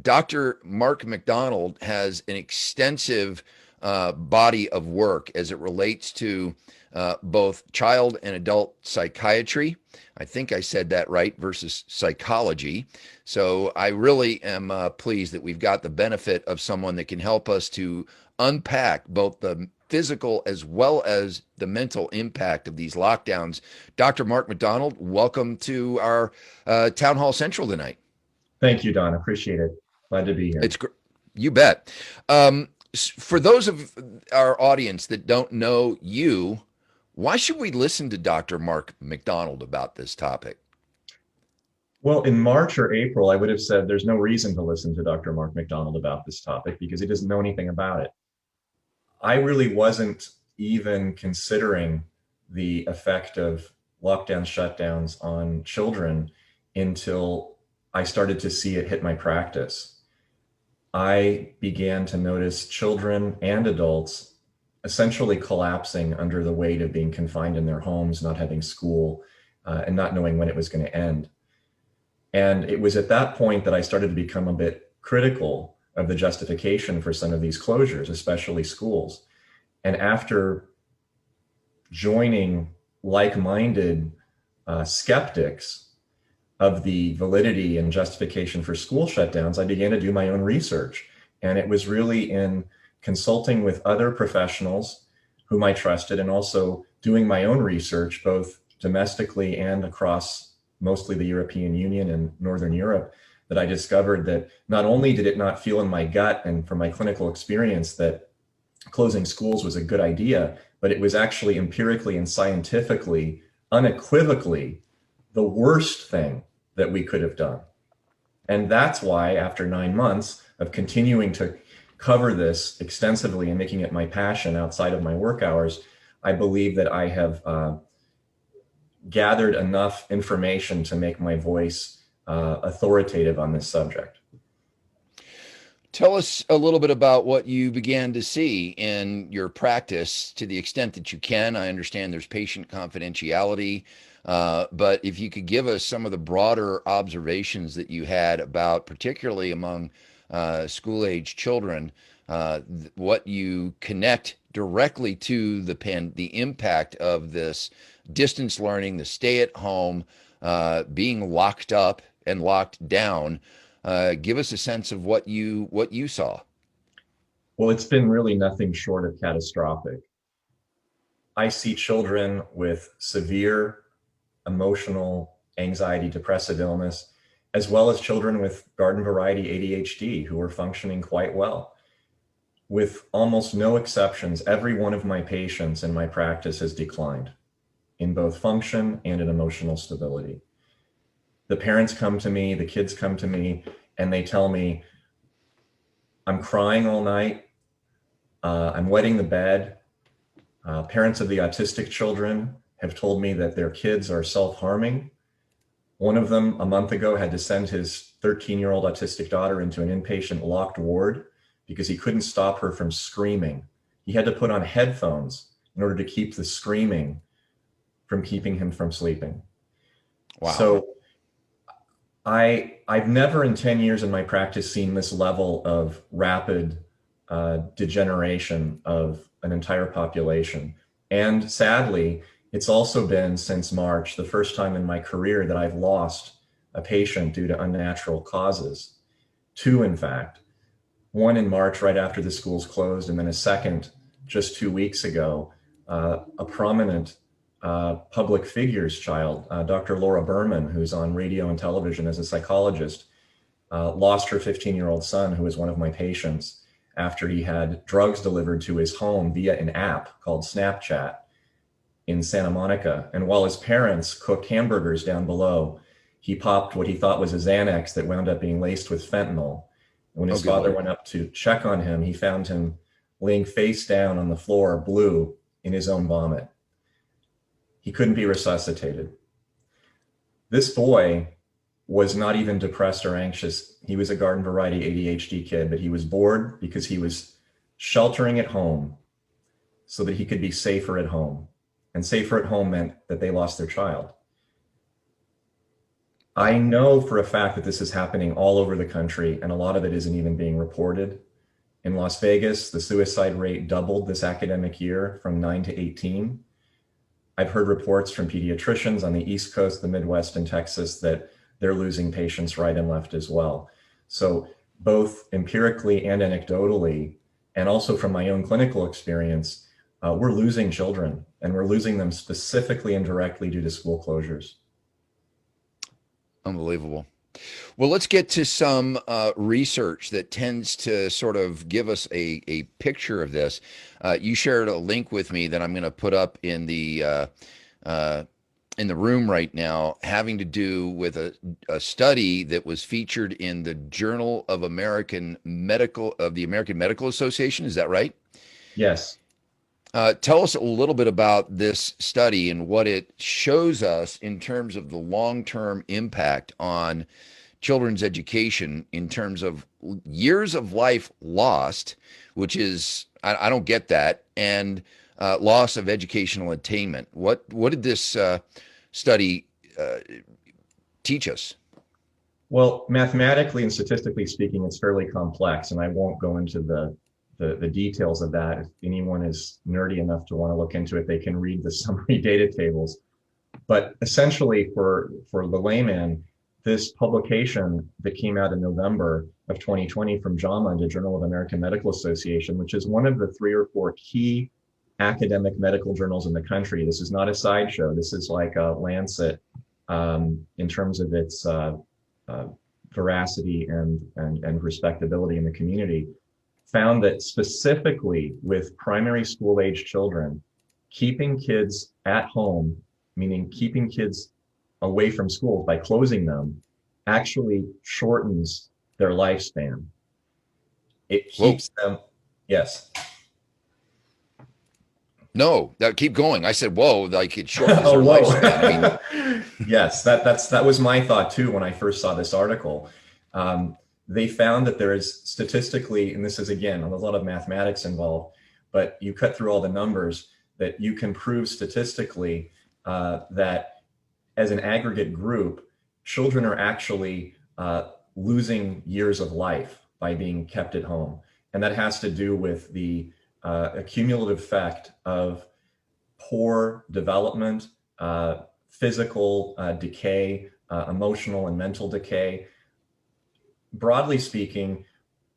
Dr. Mark McDonald has an extensive body of work as it relates to both child and adult psychiatry. I think I said that right, versus psychology. So I really am pleased that we've got the benefit of someone that can help us to unpack both the physical as well as the mental impact of these lockdowns. Dr. Mark McDonald, welcome to our Town Hall Central tonight. Thank you, Don. Appreciate it. Glad to be here. It's you bet. For those of our audience that don't know you, why should we listen to Dr. Mark McDonald about this topic? Well, in March or April, I would have said there's no reason to listen to Dr. Mark McDonald about this topic because he doesn't know anything about it. I really wasn't even considering the effect of lockdown shutdowns on children until I started to see it hit my practice. I began to notice children and adults essentially collapsing under the weight of being confined in their homes, not having school, and not knowing when it was going to end. And it was at that point that I started to become a bit critical of the justification for some of these closures, especially schools. And after joining like-minded skeptics of the validity and justification for school shutdowns, I began to do my own research. And it was really in consulting with other professionals whom I trusted and also doing my own research, both domestically and across mostly the European Union and Northern Europe, that I discovered that not only did it not feel in my gut and from my clinical experience that closing schools was a good idea, but it was actually empirically and scientifically, unequivocally, the worst thing that we could have done. And that's why, after 9 months of continuing to cover this extensively and making it my passion outside of my work hours, I believe that I have gathered enough information to make my voice authoritative on this subject. Tell us a little bit about what you began to see in your practice to the extent that you can. I understand there's patient confidentiality, but if you could give us some of the broader observations that you had about, particularly among school-age children, what you connect directly to the impact of this distance learning, the stay at home, being locked up and locked down. Give us a sense of what you saw. Well, it's been really nothing short of catastrophic. I see children with severe emotional anxiety, depressive illness, as well as children with garden variety ADHD who are functioning quite well. With almost no exceptions, every one of my patients in my practice has declined in both function and in emotional stability. The parents come to me, the kids come to me, and they tell me, I'm crying all night, I'm wetting the bed. Parents of the autistic children have told me that their kids are self-harming. One of them a month ago had to send his 13-year-old autistic daughter into an inpatient locked ward because he couldn't stop her from screaming. He had to put on headphones in order to keep the screaming from keeping him from sleeping. Wow. So I've never in 10 years in my practice seen this level of rapid degeneration of an entire population. And sadly, it's also been since March, the first time in my career that I've lost a patient due to unnatural causes. Two, in fact. One in March right after the schools closed, and then a second just 2 weeks ago. A prominent public figure's child, Dr. Laura Berman, who's on radio and television as a psychologist, lost her 15-year-old son, who was one of my patients, after he had drugs delivered to his home via an app called Snapchat in Santa Monica. And while his parents cooked hamburgers down below, he popped what he thought was a Xanax that wound up being laced with fentanyl. And when his father went up to check on him, he found him laying face down on the floor, blue, in his own vomit. He couldn't be resuscitated. This boy was not even depressed or anxious. He was a garden variety ADHD kid, but he was bored because he was sheltering at home so that he could be safer at home. And safer at home meant that they lost their child. I know for a fact that this is happening all over the country, and a lot of it isn't even being reported. In Las Vegas, the suicide rate doubled this academic year from 9 to 18. I've heard reports from pediatricians on the East Coast, the Midwest, and Texas that they're losing patients right and left as well. So both empirically and anecdotally, and also from my own clinical experience, we're losing children, and we're losing them specifically and directly due to school closures. Unbelievable. Well, let's get to some research that tends to sort of give us a picture of this. You shared a link with me that I'm going to put up in the room right now, having to do with a study that was featured in the Journal of the American Medical Association. Is that right? Yes. Tell us a little bit about this study and what it shows us in terms of the long-term impact on children's education in terms of years of life lost, which is, I don't get that, and loss of educational attainment. What did this study teach us? Well, mathematically and statistically speaking, it's fairly complex, and I won't go into the details of that. If anyone is nerdy enough to want to look into it, they can read the summary data tables. But essentially, for the layman, this publication that came out in November of 2020 from JAMA, the Journal of American Medical Association, which is one of the 3 or 4 key academic medical journals in the country. This is not a sideshow. This is like a Lancet in terms of its veracity and respectability in the community, found that specifically with primary school age children, keeping kids at home, meaning keeping kids away from school by closing them, actually shortens their lifespan. It keeps them, yes. No, keep going. I said, whoa, like it shortens Oh, their whoa. lifespan. I mean, Yes, that was my thought too when I first saw this article. They found that there is statistically, and this is again, a lot of mathematics involved, but you cut through all the numbers that you can prove statistically that as an aggregate group, children are actually losing years of life by being kept at home. And that has to do with the accumulative effect of poor development, physical decay, emotional and mental decay. Broadly speaking,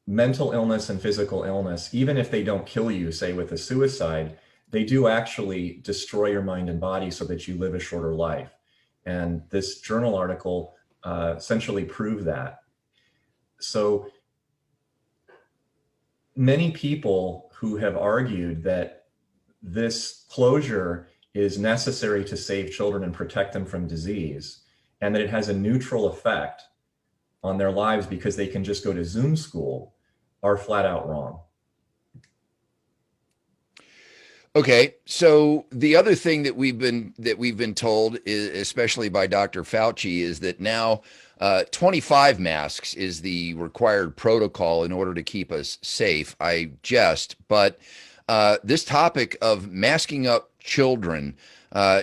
mental illness and physical illness, even if they don't kill you, say with a suicide, they do actually destroy your mind and body so that you live a shorter life. And this journal article essentially proved that. So many people who have argued that this closure is necessary to save children and protect them from disease, and that it has a neutral effect on their lives because they can just go to Zoom school, are flat out wrong. okay, so the other thing that we've been told, is, especially by Dr. Fauci, is that now 25 masks is the required protocol in order to keep us safe. I jest, but this topic of masking up children,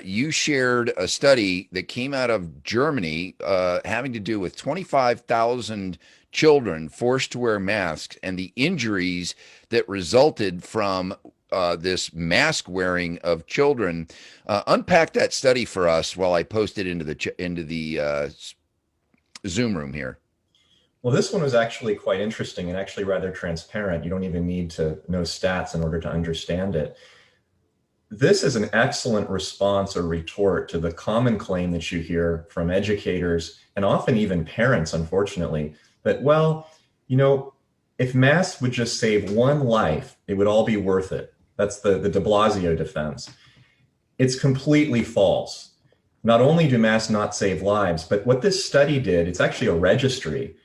you shared a study that came out of Germany having to do with 25,000 children forced to wear masks and the injuries that resulted from this mask wearing of children. Unpack that study for us while I post it into the Zoom room here. Well, this one was actually quite interesting and actually rather transparent. You don't even need to know stats in order to understand it. This is an excellent response or retort to the common claim that you hear from educators and often even parents, unfortunately, that, well, if masks would just save one life, it would all be worth it. That's the de Blasio defense. It's completely false. Not only do masks not save lives, but what this study did, it's actually a registry,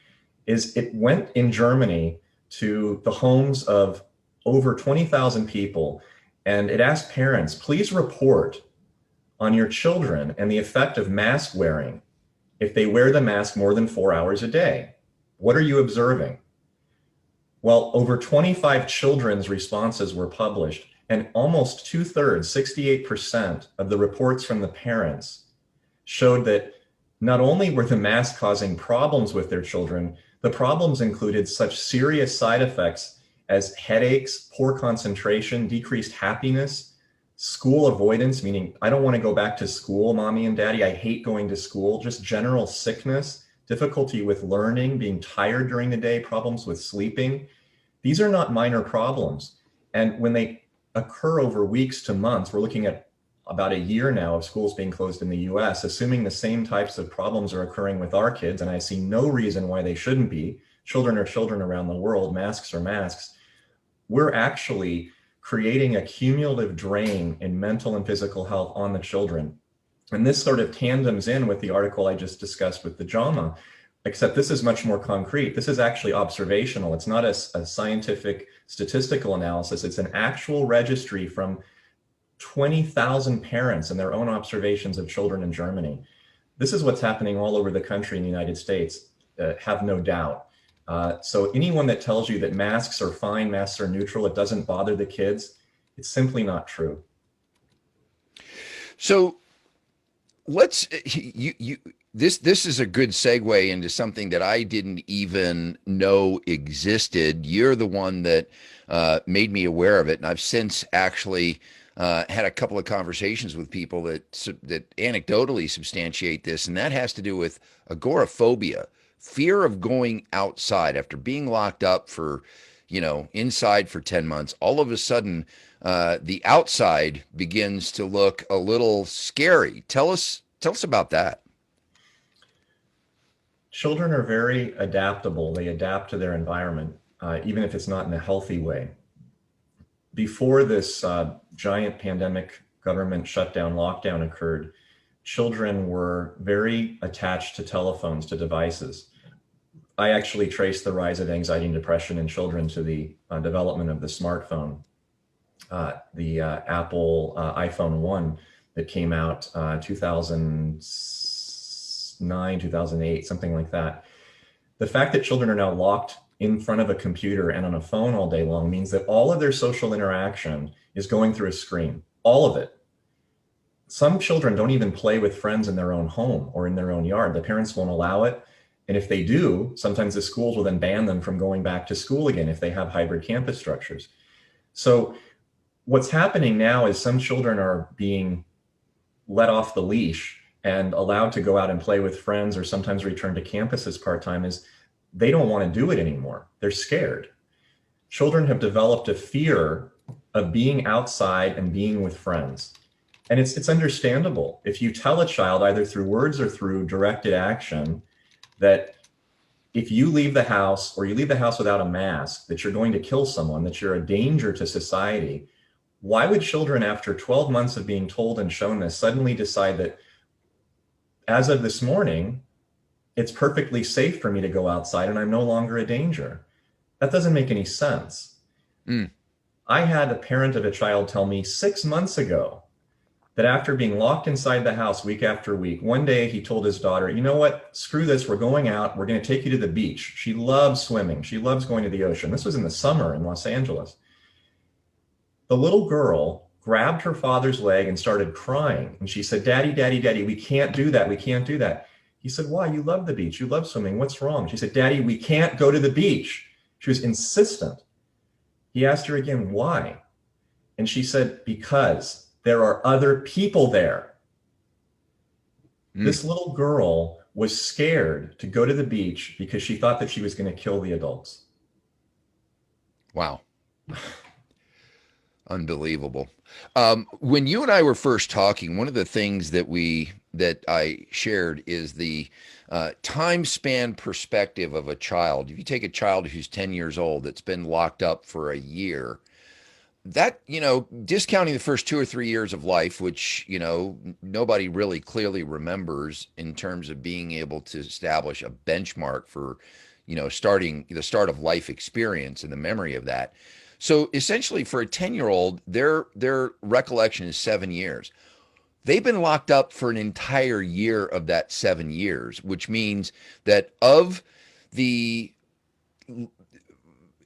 is it went in Germany to the homes of over 20,000 people, and it asked parents, please report on your children and the effect of mask wearing if they wear the mask more than 4 hours a day. What are you observing? Well, over 25 children's responses were published, and almost 2/3, 68% of the reports from the parents showed that Not only were the masks causing problems with their children, the problems included such serious side effects as headaches, poor concentration, decreased happiness, school avoidance, meaning I don't want to go back to school, mommy and daddy, I hate going to school, just general sickness, difficulty with learning, being tired during the day, problems with sleeping. These are not minor problems. And when they occur over weeks to months, we're looking at about a year now of schools being closed in the US, assuming the same types of problems are occurring with our kids, and I see no reason why they shouldn't be. Children are children around the world, masks are masks. We're actually creating a cumulative drain in mental and physical health on the children. And this sort of tandems in with the article I just discussed with the JAMA, except this is much more concrete. This is actually observational. It's not a scientific statistical analysis. It's an actual registry from 20,000 parents and their own observations of children in Germany. This is what's happening all over the country in the United States, have no doubt. So anyone that tells you that masks are fine, masks are neutral, it doesn't bother the kids, it's simply not true. So let's this is a good segue into something that I didn't even know existed. You're the one that made me aware of it, and I've since actually had a couple of conversations with people that anecdotally substantiate this, and that has to do with agoraphobia, fear of going outside after being locked up for, inside for 10 months. All of a sudden, the outside begins to look a little scary. Tell us about that. Children are very adaptable. They adapt to their environment, even if it's not in a healthy way. Before this giant pandemic government shutdown, lockdown occurred, children were very attached to telephones, to devices. I actually traced the rise of anxiety and depression in children to the development of the smartphone, the Apple iPhone 1 that came out 2009, 2008, something like that. The fact that children are now locked in front of a computer and on a phone all day long means that all of their social interaction is going through a screen, all of it. Some children don't even play with friends in their own home or in their own yard. The parents won't allow it. And if they do, sometimes the schools will then ban them from going back to school again if they have hybrid campus structures. So what's happening now is some children are being let off the leash and allowed to go out and play with friends or sometimes return to campus as part-time. Is they don't want to do it anymore. They're scared. Children have developed a fear of being outside and being with friends. And it's understandable. If you tell a child either through words or through directed action that if you leave the house or you leave the house without a mask, that you're going to kill someone, that you're a danger to society, why would children, after 12 months of being told and shown this, suddenly decide that as of this morning, it's perfectly safe for me to go outside and I'm no longer a danger? That doesn't make any sense. I had a parent of a child tell me 6 months ago that after being locked inside the house week after week, one day he told his daughter, you know what, screw this, we're going out, we're going to take you to the beach. She loves swimming. She loves going to the ocean. This was in the summer in Los Angeles. The little girl grabbed her father's leg and started crying. And she said, Daddy, Daddy, Daddy, we can't do that. We can't do that. He said, why? You love the beach. You love swimming. What's wrong? She said, Daddy, we can't go to the beach. She was insistent. He asked her again, why? And she said, because there are other people there. This little girl was scared to go to the beach because she thought that she was going to kill the adults. Wow. Unbelievable. When you and I were first talking, one of the things that I shared is the time span perspective of a child. If you take a child who's 10 years old that's been locked up for a year, that, discounting the first 2 or 3 years of life, which, nobody really clearly remembers in terms of being able to establish a benchmark for, starting the start of life experience and the memory of that. So essentially for a 10-year-old, their recollection is 7 years. They've been locked up for an entire year of that 7 years, which means that of the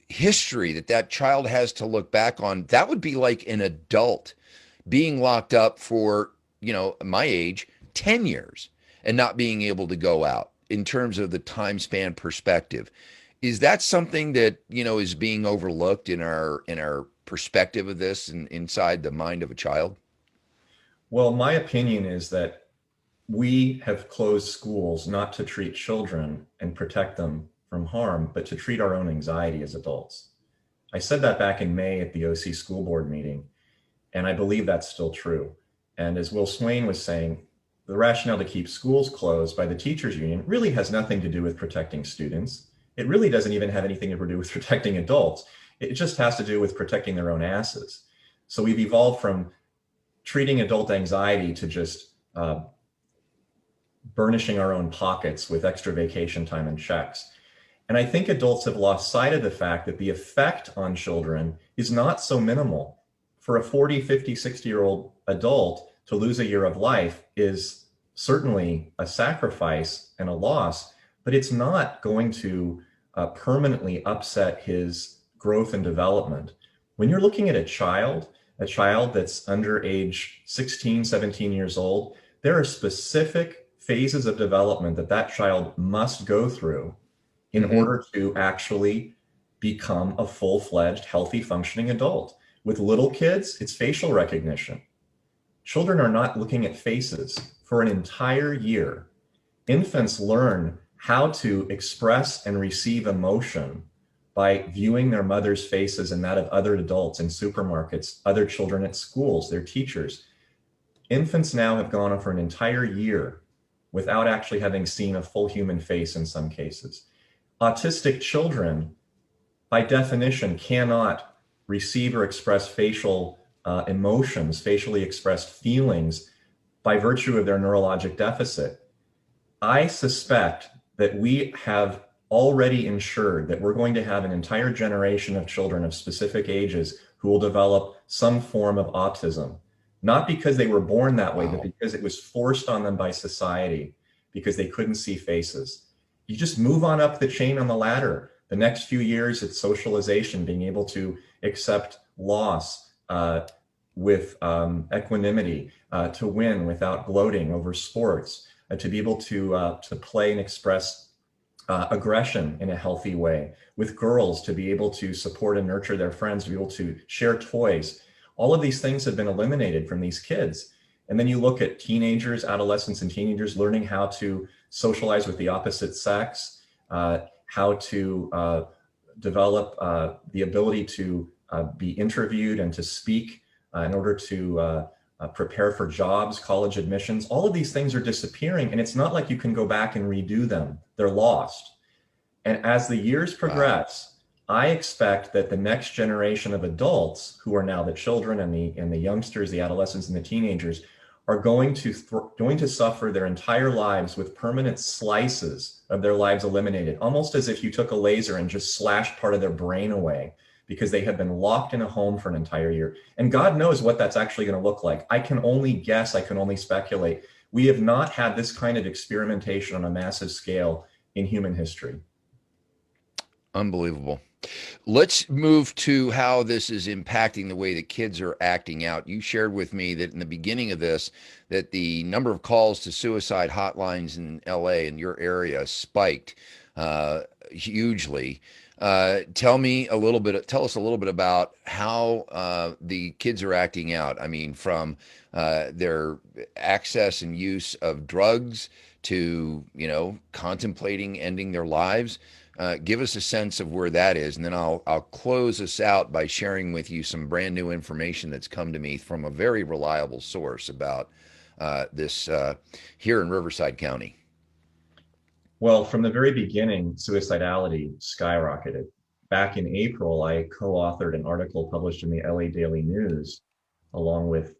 history that child has to look back on, that would be like an adult being locked up for, my age, 10 years. and not being able to go out in terms of the time span perspective. Is that something that, is being overlooked in our perspective of this and inside the mind of a child? Well, my opinion is that we have closed schools not to treat children and protect them from harm, but to treat our own anxiety as adults. I said that back in May at the OC school board meeting, and I believe that's still true. And as Will Swain was saying, the rationale to keep schools closed by the teachers union really has nothing to do with protecting students. It really doesn't even have anything to do with protecting adults. It just has to do with protecting their own asses. So we've evolved from treating adult anxiety to just burnishing our own pockets with extra vacation time and checks. And I think adults have lost sight of the fact that the effect on children is not so minimal. For a 40, 50, 60-year-old adult to lose a year of life is certainly a sacrifice and a loss, but it's not going to permanently upset his growth and development. When you're looking at a child that's under age 16, 17 years old, there are specific phases of development that child must go through in order to actually become a full-fledged, healthy, functioning adult. With little kids, it's facial recognition. Children are not looking at faces for an entire year. Infants learn how to express and receive emotion by viewing their mother's faces and that of other adults in supermarkets, other children at schools, their teachers. Infants now have gone on for an entire year without actually having seen a full human face in some cases. Autistic children, by definition, cannot receive or express facial emotions, facially expressed feelings by virtue of their neurologic deficit. I suspect that we have already ensured that we're going to have an entire generation of children of specific ages who will develop some form of autism, not because they were born that way, but because it was forced on them by society because they couldn't see faces. You just move on up the chain on the ladder. The next few years, it's socialization, being able to accept loss with equanimity, to win without gloating over sports, to be able to play and express aggression in a healthy way. With girls, to be able to support and nurture their friends, to be able to share toys. All of these things have been eliminated from these kids. And then you look at teenagers, adolescents, and teenagers learning how to socialize with the opposite sex, how to develop the ability to be interviewed and to speak in order to prepare for jobs, college admissions. All of these things are disappearing, and it's not like you can go back and redo them. They're lost. And as the years progress, I expect that the next generation of adults, who are now the children and the youngsters, the adolescents and the teenagers, are going to suffer their entire lives with permanent slices of their lives eliminated, almost as if you took a laser and just slashed part of their brain away, because they have been locked in a home for an entire year. And God knows what that's actually going to look like. I can only guess, I can only speculate. We have not had this kind of experimentation on a massive scale in human history. Unbelievable. Let's move to how this is impacting the way that kids are acting out. You shared with me that in the beginning of this, that the number of calls to suicide hotlines in LA, in your area, spiked hugely. Tell us a little bit about how the kids are acting out. I mean, from their access and use of drugs to, contemplating ending their lives. Give us a sense of where that is, and then I'll close us out by sharing with you some brand new information that's come to me from a very reliable source about this here in Riverside County. Well, from the very beginning, suicidality skyrocketed. Back in April, I co-authored an article published in the LA Daily News, along with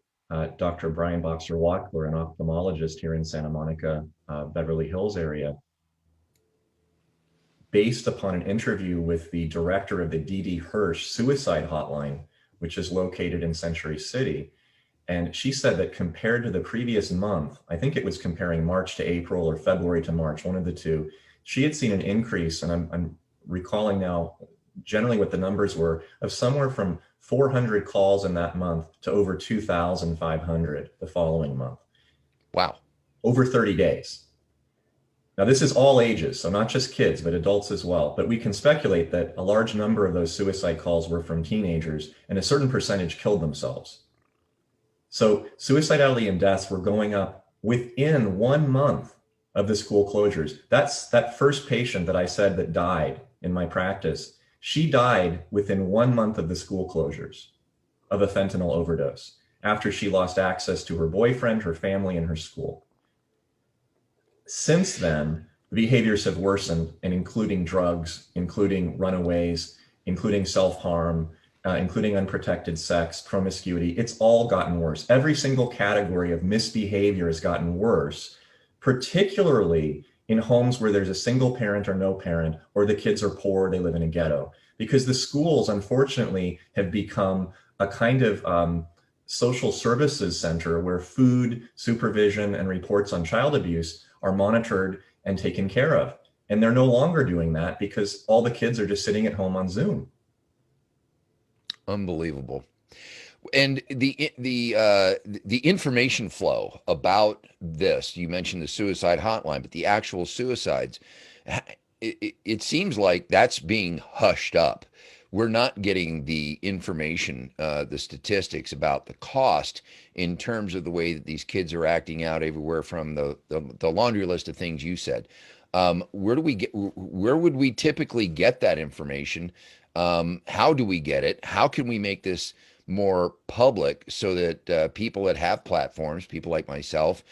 Dr. Brian Boxer-Wachtler, an ophthalmologist here in Santa Monica, Beverly Hills area, based upon an interview with the director of the D.D. Hirsch Suicide Hotline, which is located in Century City. And she said that compared to the previous month, I think it was comparing March to April or February to March, one of the two, she had seen an increase, and I'm recalling now generally what the numbers were, of somewhere from 400 calls in that month to over 2,500 the following month. Wow. Over 30 days. Now, this is all ages, so not just kids, but adults as well. But we can speculate that a large number of those suicide calls were from teenagers, and a certain percentage killed themselves. So suicidality and deaths were going up within 1 month of the school closures. That's that first patient that I said that died in my practice. She died within 1 month of the school closures of a fentanyl overdose after she lost access to her boyfriend, her family, and her school. Since then, behaviors have worsened, and including drugs, including runaways, including self-harm, including unprotected sex, promiscuity. It's all gotten worse. Every single category of misbehavior has gotten worse, particularly in homes where there's a single parent or no parent, or the kids are poor, they live in a ghetto. Because the schools, unfortunately, have become a kind of social services center where food, supervision, and reports on child abuse are monitored and taken care of. And they're no longer doing that because all the kids are just sitting at home on Zoom. Unbelievable. And the information flow about this, you mentioned the suicide hotline, but the actual suicides, it seems like that's being hushed up. We're not getting the information, the statistics about the cost in terms of the way that these kids are acting out everywhere from the laundry list of things you said. Where would we typically get that information? How do we get it? How can we make this more public so that people that have platforms, people like myself,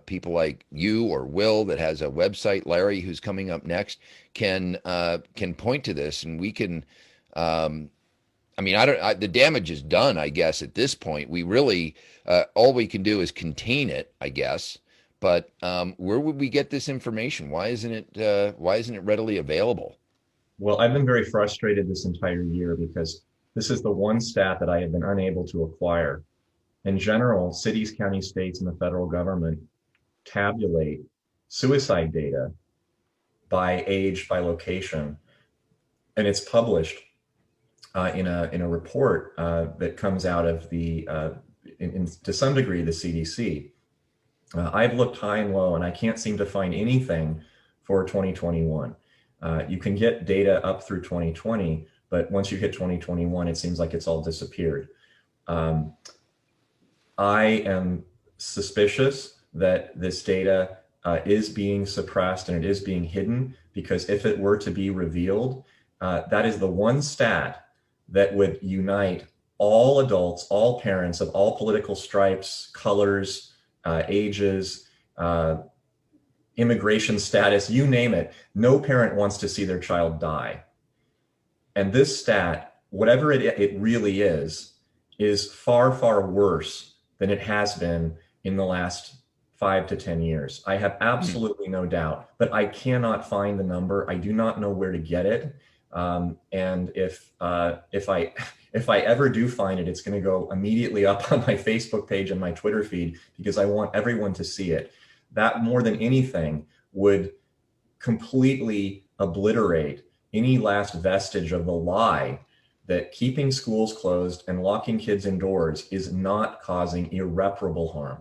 people like you or Will that has a website, Larry, who's coming up next, can point to this, and we can. I mean, the damage is done, I guess. At this point, we really all we can do is contain it, I guess. But where would we get this information? Why isn't it readily available? Well, I've been very frustrated this entire year because this is the one stat that I have been unable to acquire. In general, cities, counties, states, and the federal government tabulate suicide data by age, by location, and it's published in a report that comes out of to some degree, the CDC. I've looked high and low, and I can't seem to find anything for 2021. You can get data up through 2020, but once you hit 2021, it seems like it's all disappeared. I am suspicious that this data is being suppressed and it is being hidden, because if it were to be revealed, that is the one stat that would unite all adults, all parents of all political stripes, colors, ages, immigration status, you name it. No parent wants to see their child die. And this stat, whatever it really is far, far worse than it has been in the last 5 to 10 years. I have absolutely no doubt, but I cannot find the number. I do not know where to get it. And if I ever do find it, it's going to go immediately up on my Facebook page and my Twitter feed, because I want everyone to see it. That, more than anything, would completely obliterate any last vestige of the lie that keeping schools closed and locking kids indoors is not causing irreparable harm.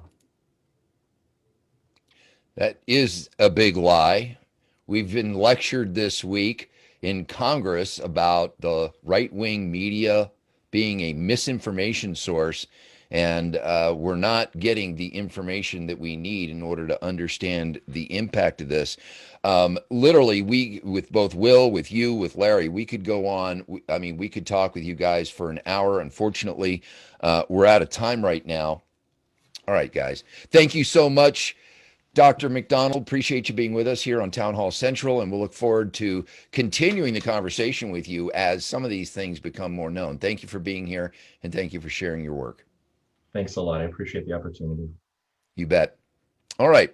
That is a big lie. We've been lectured this week in Congress about the right-wing media being a misinformation source, and we're not getting the information that we need in order to understand the impact of this. Literally, with both Will, with you, with Larry, we could go on. I mean, we could talk with you guys for an hour. Unfortunately, we're out of time right now. All right, guys. Thank you so much, Dr. McDonald. Appreciate you being with us here on Town Hall Central, and we'll look forward to continuing the conversation with you as some of these things become more known. Thank you for being here, and thank you for sharing your work. Thanks a lot. I appreciate the opportunity. You bet. All right.